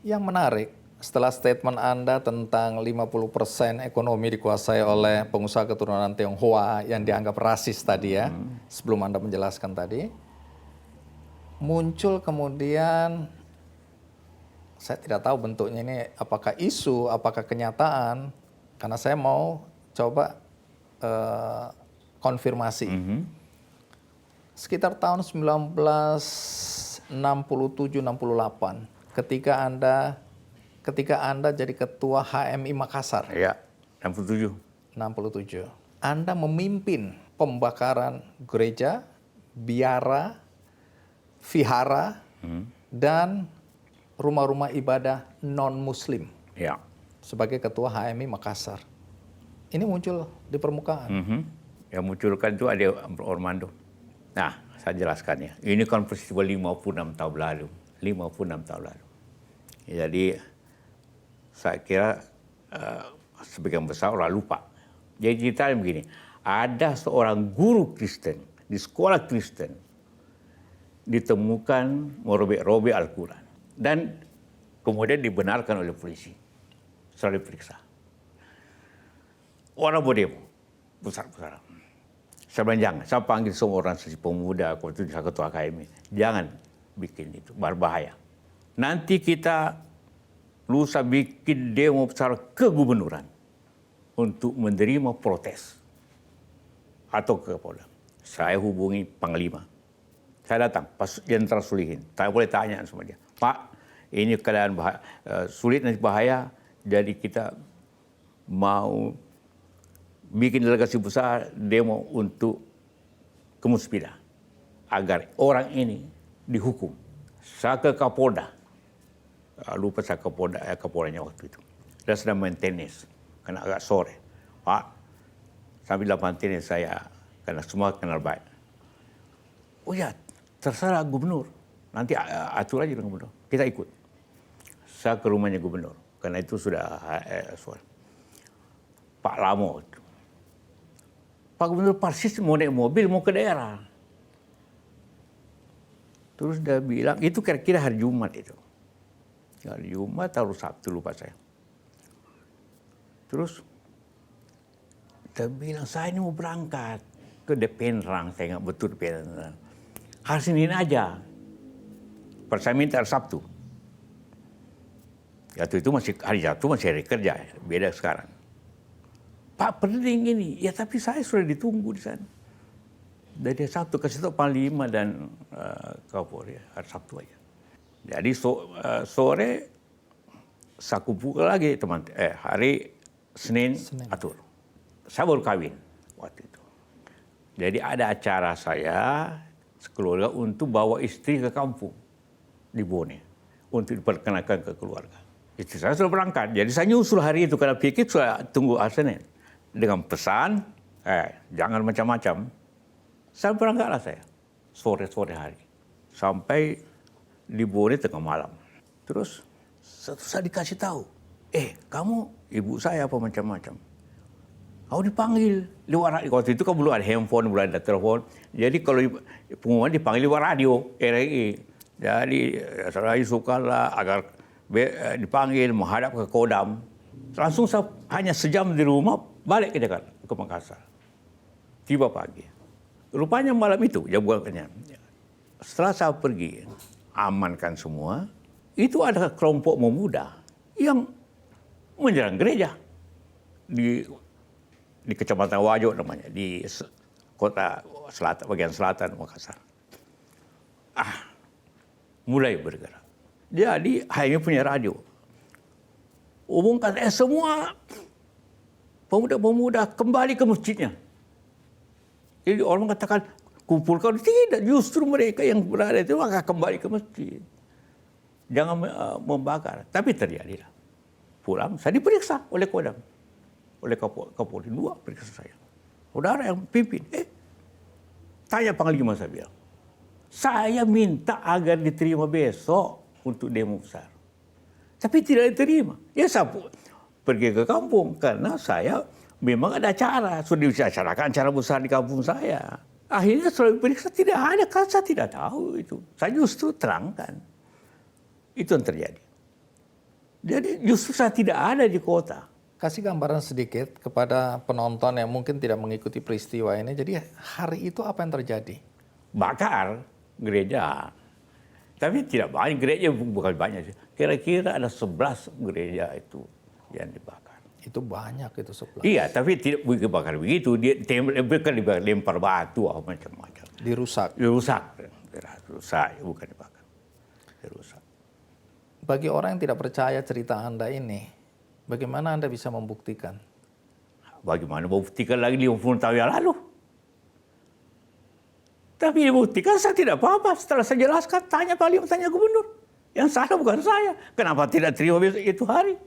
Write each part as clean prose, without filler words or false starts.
Yang menarik, setelah statement Anda tentang 50% ekonomi dikuasai oleh pengusaha keturunan Tionghoa yang dianggap rasis tadi ya, sebelum Anda menjelaskan tadi, muncul kemudian, saya tidak tahu bentuknya ini apakah isu, apakah kenyataan, karena saya mau coba konfirmasi. Sekitar tahun 1967-68, ketika Anda jadi ketua HMI Makassar. Ya, 67. 67. Anda memimpin pembakaran gereja, biara, vihara, dan rumah-rumah ibadah non-muslim. Ya. Sebagai ketua HMI Makassar. Ini muncul di permukaan. Yang munculkan itu ada Ormando. Nah, saya jelaskan ya. Ini kan peristiwa 56 tahun lalu. 56 tahun lalu. Jadi, saya kira sebagian besar orang lupa. Jadi ceritanya begini. Ada seorang guru Kristen di sekolah Kristen ditemukan merobek-robek Al-Quran. Dan kemudian dibenarkan oleh polisi. Setelah diperiksa. Orang berdemo. Besar-besar. Saya bilang jangan. Saya panggil semua orang sesi pemuda. Waktu itu saya ketua KMI. Jangan bikin itu. Berbahaya. Nanti kita lusa bikin demo besar kegubernuran. Untuk menerima protes. Atau ke Kapolda. Saya hubungi Panglima. Saya datang. Pas Jenderal Sulihin. Saya boleh tanya sama dia. Pak, ini keadaan sulit dan bahaya. Jadi kita mau bikin delegasi besar demo untuk kemusbidah agar orang ini dihukum. Saya ke Kapolda, lupa saya Kapoldanya waktu itu. Dia sedang main tenis, karena agak sore. Pak, sambil main tenis saya, karena semua kenal baik. Oh ya, terserah gubernur. Nanti atur aja dengan gubernur. Kita ikut. Saya ke rumahnya gubernur, karena itu sudah Pak Lamo. Pak Gubernur persis mau naik mobil, mau ke daerah. Terus dia bilang, itu kira-kira hari Jumat itu. Hari Jumat atau Sabtu, lupa saya. Terus, dia bilang, saya ini mau berangkat ke Depenrang, saya ingat betul Depenrang. Hari Senin aja. Saya minta hari Sabtu. Waktu itu hari Sabtu masih hari kerja, beda sekarang. Pak, penting ini. Ya tapi saya sudah ditunggu di sana. Dari Sabtu kasih tahu Panglima dan Kapolri hari Sabtu aja. Jadi sore saya kumpul lagi teman. Hari Senin atur. Saya baru kawin waktu itu. Jadi ada acara saya sekeluarga untuk bawa istri ke kampung di Bone untuk diperkenalkan ke keluarga. Istri saya sudah berangkat. Jadi saya nyusul hari itu karena pikir saya tunggu hari Senin. Dengan pesan, jangan macam-macam. Saya berangkatlah saya, sore-sore hari. Sampai di Bone tengah malam. Terus, saya dikasih tahu, kamu ibu saya apa macam-macam. Kau dipanggil lewat radio. Waktu itu kan belum ada handphone, belum ada telepon. Jadi kalau pengumuman dipanggil lewat radio, RRI. Jadi, saya sukalah agar dipanggil menghadap ke Kodam. Langsung saya hanya sejam di rumah, balik ke Jakarta, ke Makassar. Tiba pagi. Rupanya malam itu, jawabannya. Setelah saya pergi, amankan semua, itu ada kelompok pemuda yang menyerang gereja. Di Kecamatan Wajo namanya, di kota selatan, bagian selatan Makassar. Mulai bergerak. Jadi, hanya punya radio. Umumkan semua pemuda-pemuda kembali ke masjidnya. Jadi orang mengatakan kumpulkan, tidak, justru mereka yang berada itu akan kembali ke masjid. Jangan membakar. Tapi terjadilah. Pulang, saya diperiksa oleh Kodam. Oleh Kapolri, 2 periksa saya. Saudara yang pimpin, tanya Panglima saya bilang. Saya minta agar diterima besok untuk demo besar. Tapi tidak diterima. Ya saya pergi ke kampung karena saya memang ada acara. Sudah dibicarakan acara besar di kampung saya. Akhirnya setelah diperiksa tidak ada, karena saya tidak tahu itu. Saya justru terangkan. Itu yang terjadi. Jadi justru saya tidak ada di kota. Kasih gambaran sedikit kepada penonton yang mungkin tidak mengikuti peristiwa ini. Jadi hari itu apa yang terjadi? Bakar gereja. Tapi tidak banyak gereja, bukan banyak sih. Kira-kira ada 11 gereja itu yang dibakar. Itu banyak itu 11. Iya, tapi tidak dibakar begitu. Mereka lempar batu macam-macam. Dirusak. Dirusak, bukan dibakar. Dirusak. Bagi orang yang tidak percaya cerita Anda ini, bagaimana Anda bisa membuktikan? Bagaimana membuktikan lagi 50 tahun yang lalu? Tapi dibuktikan saya tidak apa-apa. Setelah saya jelaskan, tanya Panglima, tanya Gubernur. Yang salah bukan saya. Kenapa tidak terima besok itu hari?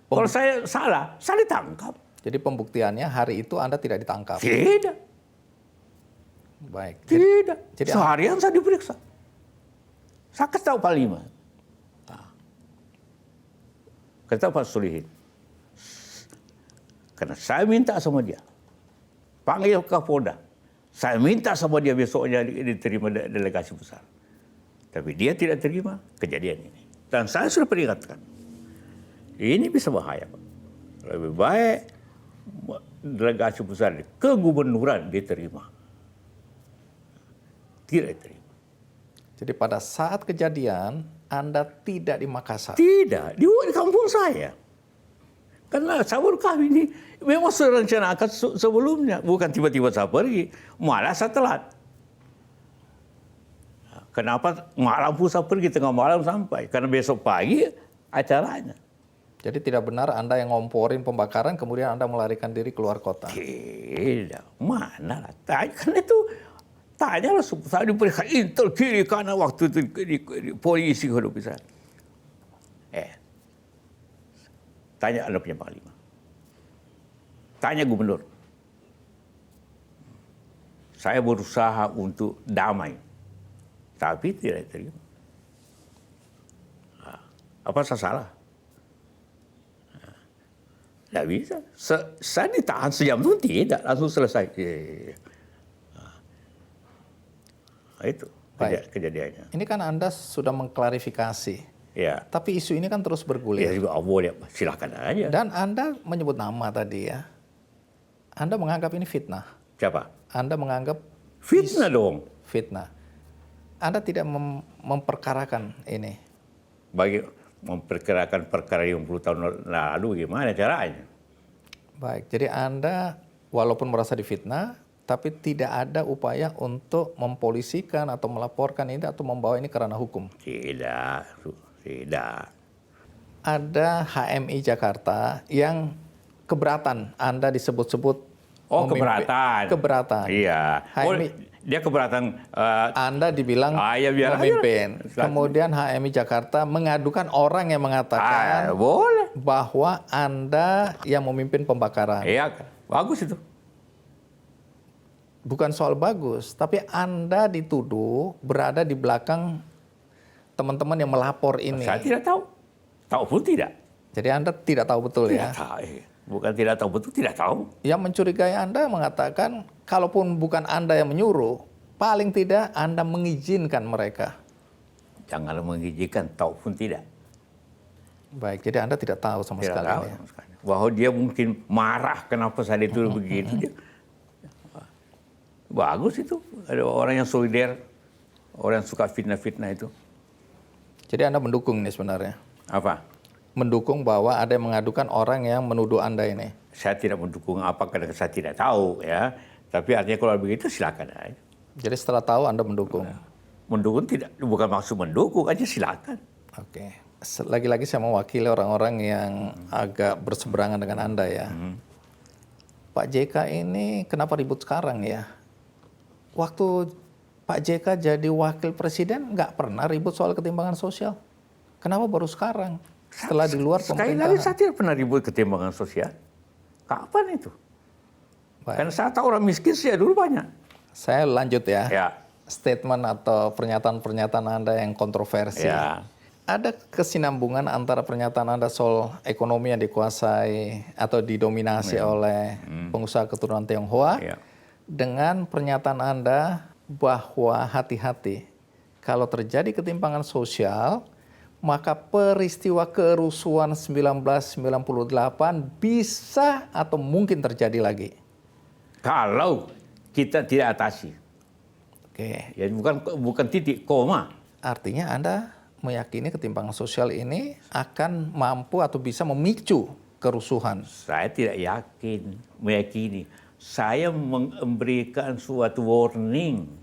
Kalau saya salah, saya ditangkap. Jadi pembuktiannya hari itu Anda tidak ditangkap? Tidak. Baik. Tidak. Jadi seharian saya diperiksa. Saya kasih tahu Panglima. Kasih tahu Pak Solihin. Karena saya minta sama dia. Panggil Kapolda. Saya minta sama dia besoknya diterima delegasi besar. Tapi dia tidak terima kejadian ini. Dan saya sudah peringatkan. Ini bisa bahaya, Pak. Lebih baik delegasi besar ke gubernuran diterima. Tidak diterima. Jadi pada saat kejadian, Anda tidak di Makassar? Tidak, di kampung saya. Karena saya baru kawin ini memang sudah rencanakan sebelumnya. Bukan tiba-tiba saya pergi, malah saya telat. Kenapa malam pun saya pergi, tengah malam sampai? Karena besok pagi acaranya. Jadi tidak benar Anda yang ngomporin pembakaran, kemudian Anda melarikan diri keluar kota? Tidak, mana lah. Kan itu, tanyalah saya diperiksa intel kiri kanan waktu itu di polisi kalau bisa. Tanya Anda punya Panglima. Tanya Gubernur. Saya berusaha untuk damai. Tapi tidak diterima. Apa saya salah? Tidak bisa. Saya ditahan sejam itu tidak. Langsung selesai. Itu kejadiannya. Ini kan Anda sudah mengklarifikasi. Ya. Tapi isu ini kan terus bergulir. Ya juga boleh, silakan aja. Dan Anda menyebut nama tadi ya. Anda menganggap ini fitnah. Siapa? Anda menganggap fitnah dong. Fitnah. Anda tidak memperkarakan ini. Bagi memperkirakan perkara 50 tahun lalu gimana caranya? Baik, jadi Anda walaupun merasa difitnah, tapi tidak ada upaya untuk mempolisikan atau melaporkan ini atau membawa ini ke ranah hukum. Tidak. Ada HMI Jakarta yang keberatan Anda disebut-sebut. Oh, keberatan. Keberatan. Iya. Dia keberatan. Anda dibilang memimpin. Kemudian HMI Jakarta mengadukan orang yang mengatakan boleh bahwa Anda yang memimpin pembakaran. Iya, bagus itu. Bukan soal bagus, tapi Anda dituduh berada di belakang teman-teman yang melapor ini. Saya tidak tahu. Tahu pun tidak. Jadi Anda tidak tahu betul tidak ya? Tahu. Bukan tidak tahu betul, tidak tahu. Yang mencurigai Anda mengatakan, kalaupun bukan Anda yang menyuruh, paling tidak Anda mengizinkan mereka. Jangan mengizinkan, tahu pun tidak. Baik, jadi Anda tidak tahu sama tidak sekali. Tahu ya? sama sekali. Bahwa dia mungkin marah kenapa saya dituduh begitu. Bagus itu. Ada orang yang solider, orang yang suka fitnah-fitnah itu. Jadi Anda mendukung ini sebenarnya? Apa? Mendukung bahwa ada yang mengadukan orang yang menuduh Anda ini? Saya tidak mendukung apa karena saya tidak tahu ya. Tapi artinya kalau begitu silakan aja. Jadi setelah tahu Anda mendukung? Mendukung tidak, bukan maksud mendukung aja silakan. Oke. Lagi-lagi saya mewakili orang-orang yang agak berseberangan dengan Anda ya. Pak JK ini kenapa ribut sekarang ya? Waktu Pak JK jadi wakil presiden nggak pernah ribut soal ketimpangan sosial. Kenapa baru sekarang? Setelah di luar Sekali pemerintahan. lagi saya tidak pernah ribut ketimpangan sosial. Kapan itu? Baik. Karena saya tahu orang miskin sih dulu banyak. Saya lanjut ya. Ya. Statement atau pernyataan-pernyataan Anda yang kontroversi. Ya. Ada kesinambungan antara pernyataan Anda soal ekonomi yang dikuasai atau didominasi oleh pengusaha keturunan Tionghoa dengan pernyataan Anda bahwa hati-hati kalau terjadi ketimpangan sosial, maka peristiwa kerusuhan 1998 bisa atau mungkin terjadi lagi. Kalau kita tidak atasi. Oke. Ya bukan titik, koma. Artinya Anda meyakini ketimpangan sosial ini akan mampu atau bisa memicu kerusuhan. Saya tidak meyakini. Saya memberikan suatu warning.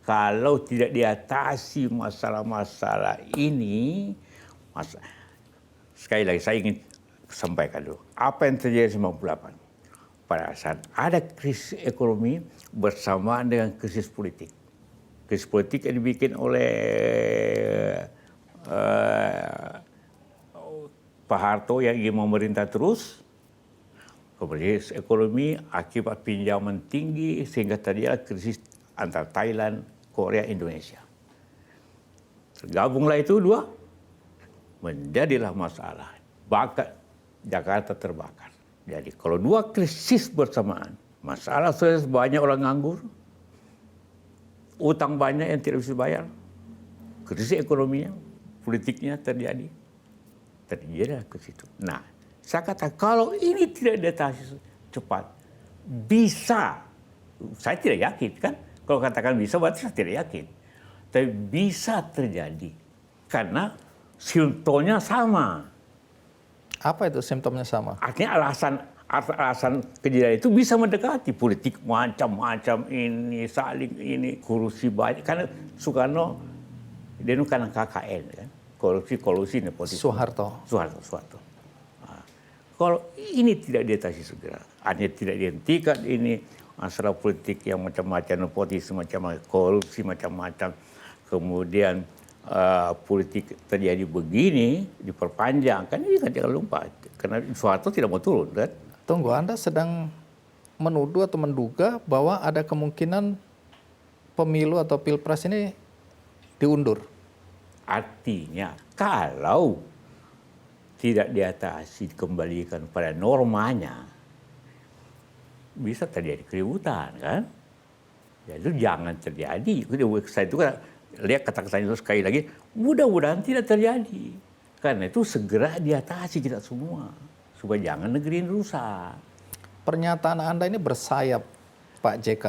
Kalau tidak diatasi masalah-masalah ini, sekali lagi saya ingin sampaikan dulu. Apa yang terjadi 98? Pada saat ada krisis ekonomi bersamaan dengan krisis politik. Krisis politik yang dibikin oleh Pak Harto yang ingin memerintah terus. Krisis ekonomi akibat pinjaman tinggi sehingga terjadi krisis antara Thailand, Korea, Indonesia. Tergabunglah itu dua, menjadilah masalah. Jakarta terbakar. Jadi kalau dua krisis bersamaan, masalah banyak orang nganggur, utang banyak yang tidak bisa bayar, krisis ekonominya, politiknya terjadi ke situ. Nah, saya kata kalau ini tidak diatasi cepat, bisa. Saya tidak yakin kan? Kalau katakan bisa, berarti saya tidak yakin. Tapi bisa terjadi. Karena simptomnya sama. Apa itu simptomnya sama? Artinya alasan kejadian itu bisa mendekati. Politik macam-macam ini, saling ini, korupsi banyak. Karena Soekarno, dia itu kan KKN kan. Kolusi nepotisme. Soeharto. Nah, kalau ini tidak diatasi segera, artinya tidak dihentikan ini, masalah politik yang macam-macam, nepotisme macam-macam, korupsi macam-macam, kemudian politik terjadi begini, diperpanjang, kan ini kan jangan lupa, karena Soeharto tidak mau turun kan. Tunggu, Anda sedang menuduh atau menduga bahwa ada kemungkinan pemilu atau pilpres ini diundur? Artinya kalau tidak diatasi, dikembalikan pada normanya, bisa terjadi keributan kan. Jadi jangan terjadi. Saya itu kan lihat kata-kata itu sekali lagi, mudah-mudahan tidak terjadi. Karena itu segera diatasi kita semua supaya jangan negeri ini rusak. Pernyataan Anda ini bersayap, Pak JK.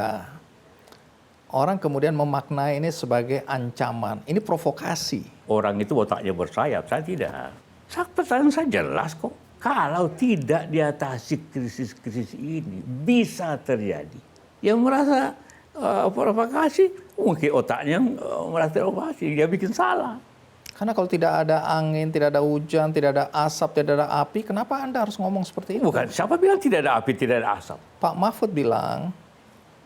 Orang kemudian memaknai ini sebagai ancaman. Ini provokasi. Orang itu otaknya bersayap, saya tidak. Pertanyaan saya jelas kok. Kalau tidak diatasi krisis-krisis ini, bisa terjadi. Yang merasa provokasi, mungkin otaknya merasa provokasi, dia bikin salah. Karena kalau tidak ada angin, tidak ada hujan, tidak ada asap, tidak ada api, kenapa Anda harus ngomong seperti itu? Bukan, siapa bilang tidak ada api, tidak ada asap? Pak Mahfud bilang,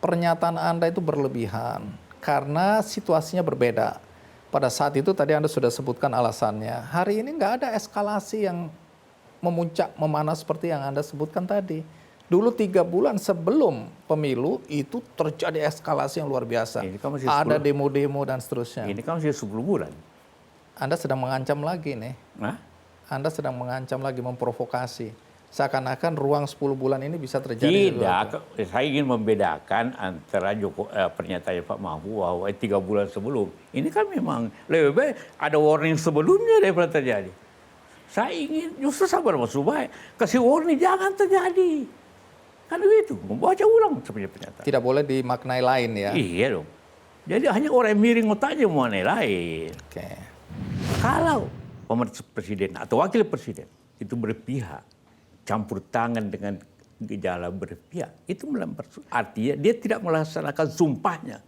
pernyataan Anda itu berlebihan karena situasinya berbeda. Pada saat itu tadi Anda sudah sebutkan alasannya. Hari ini nggak ada eskalasi yang memuncak, memanas seperti yang Anda sebutkan tadi. Dulu 3 bulan sebelum pemilu itu terjadi eskalasi yang luar biasa. Ada demo-demo dan seterusnya. Ini kan masih 10 bulan. Anda sedang mengancam lagi nih. Hah? Anda sedang mengancam lagi, memprovokasi. Seakan-akan ruang 10 bulan ini bisa terjadi. Tidak, saya ingin membedakan antara pernyataan Pak Mahfud bahwa 3 bulan sebelum. Ini kan memang lebih baik ada warning sebelumnya daripada terjadi. Saya ingin justru sabar masuk baik. Kasih warning jangan terjadi. Kan begitu, membaca ulang sebenarnya pernyataan. Tidak boleh dimaknai lain ya? Iya dong. Jadi hanya orang yang miring otaknya mengenai lain. Oke. Kalau pemerintah presiden atau wakil presiden itu berpihak, campur tangan dengan gejala berpihak, itu artinya dia tidak melaksanakan sumpahnya